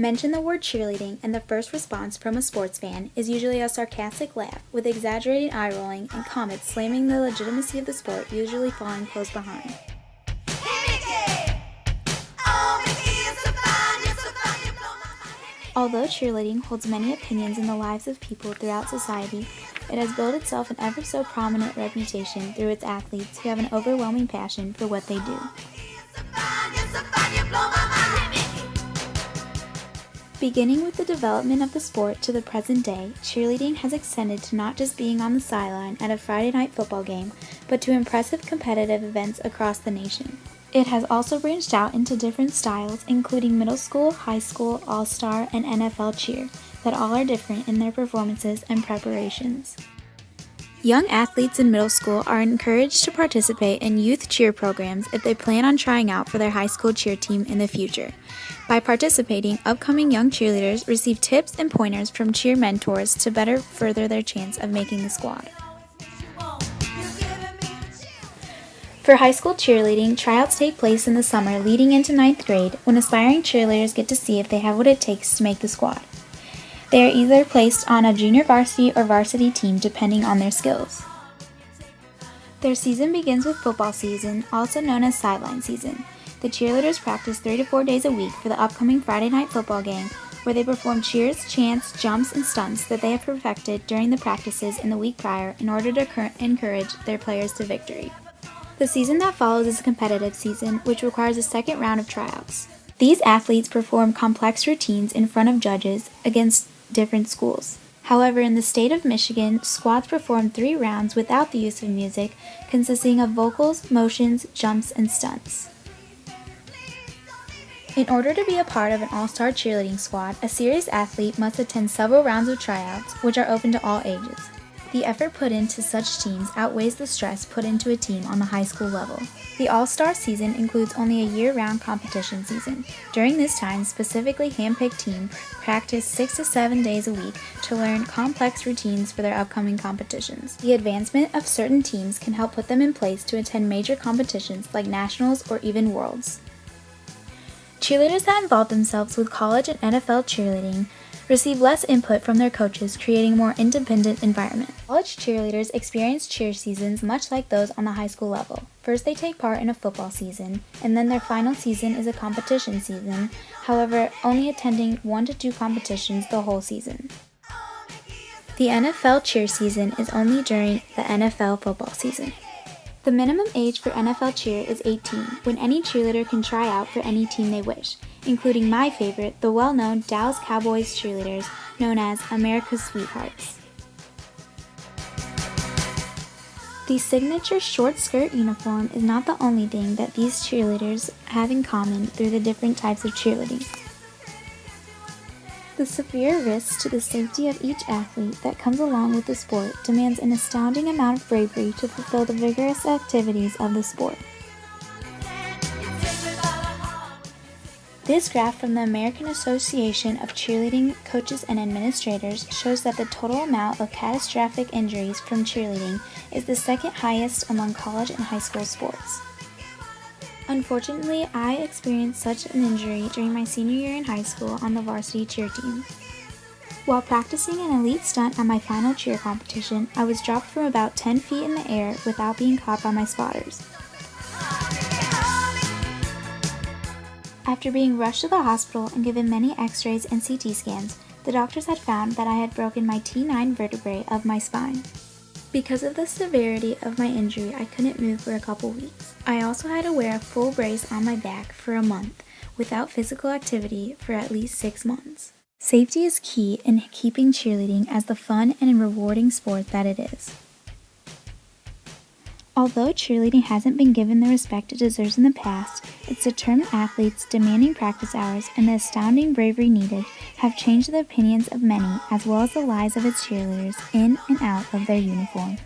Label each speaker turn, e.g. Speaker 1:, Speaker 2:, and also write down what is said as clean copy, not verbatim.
Speaker 1: Mention the word cheerleading, and the first response from a sports fan is usually a sarcastic laugh with exaggerated eye rolling and comments slamming the legitimacy of the sport, usually falling close behind. Although cheerleading holds many opinions in the lives of people throughout society, it has built itself an ever so prominent reputation through its athletes who have an overwhelming passion for what they do. Beginning with the development of the sport to the present day, cheerleading has extended to not just being on the sideline at a Friday night football game, but to impressive competitive events across the nation. It has also branched out into different styles, including middle school, high school, all-star, and NFL cheer, that all are different in their performances and preparations. Young athletes in middle school are encouraged to participate in youth cheer programs if they plan on trying out for their high school cheer team in the future. By participating, upcoming young cheerleaders receive tips and pointers from cheer mentors to better further their chance of making the squad. For high school cheerleading, tryouts take place in the summer leading into 9th grade, when aspiring cheerleaders get to see if they have what it takes to make the squad. They are either placed on a junior varsity or varsity team depending on their skills. Their season begins with football season, also known as sideline season. The cheerleaders practice 3 to 4 days a week for the upcoming Friday night football game, where they perform cheers, chants, jumps, and stunts that they have perfected during the practices in the week prior in order to encourage their players to victory. The season that follows is a competitive season, which requires a second round of tryouts. These athletes perform complex routines in front of judges against different schools. However, in the state of Michigan, squads perform 3 rounds without the use of music, consisting of vocals, motions, jumps, and stunts. In order to be a part of an all-star cheerleading squad, a serious athlete must attend several rounds of tryouts, which are open to all ages. The effort put into such teams outweighs the stress put into a team on the high school level. The All-Star season includes only a year-round competition season. During this time, specifically hand-picked teams practice 6 to 7 days a week to learn complex routines for their upcoming competitions. The advancement of certain teams can help put them in place to attend major competitions like nationals or even worlds. Cheerleaders that involve themselves with college and NFL cheerleading receive less input from their coaches, creating a more independent environment. College cheerleaders experience cheer seasons much like those on the high school level. First, they take part in a football season, and then their final season is a competition season, however, only attending 1 to 2 competitions the whole season. The NFL cheer season is only during the NFL football season. The minimum age for NFL cheer is 18, when any cheerleader can try out for any team they wish, including my favorite, the well-known Dallas Cowboys cheerleaders, known as America's Sweethearts. The signature short skirt uniform is not the only thing that these cheerleaders have in common through the different types of cheerleading. The severe risk to the safety of each athlete that comes along with the sport demands an astounding amount of bravery to fulfill the vigorous activities of the sport. This graph from the American Association of Cheerleading Coaches and Administrators shows that the total amount of catastrophic injuries from cheerleading is the second highest among college and high school sports. Unfortunately, I experienced such an injury during my senior year in high school on the varsity cheer team. While practicing an elite stunt at my final cheer competition, I was dropped from about 10 feet in the air without being caught by my spotters. After being rushed to the hospital and given many x-rays and CT scans, the doctors had found that I had broken my T9 vertebrae of my spine. Because of the severity of my injury, I couldn't move for a couple weeks. I also had to wear a full brace on my back for a month, without physical activity for at least 6 months. Safety is key in keeping cheerleading as the fun and rewarding sport that it is. Although cheerleading hasn't been given the respect it deserves in the past, its determined athletes, demanding practice hours, and the astounding bravery needed have changed the opinions of many as well as the lives of its cheerleaders in and out of their uniform.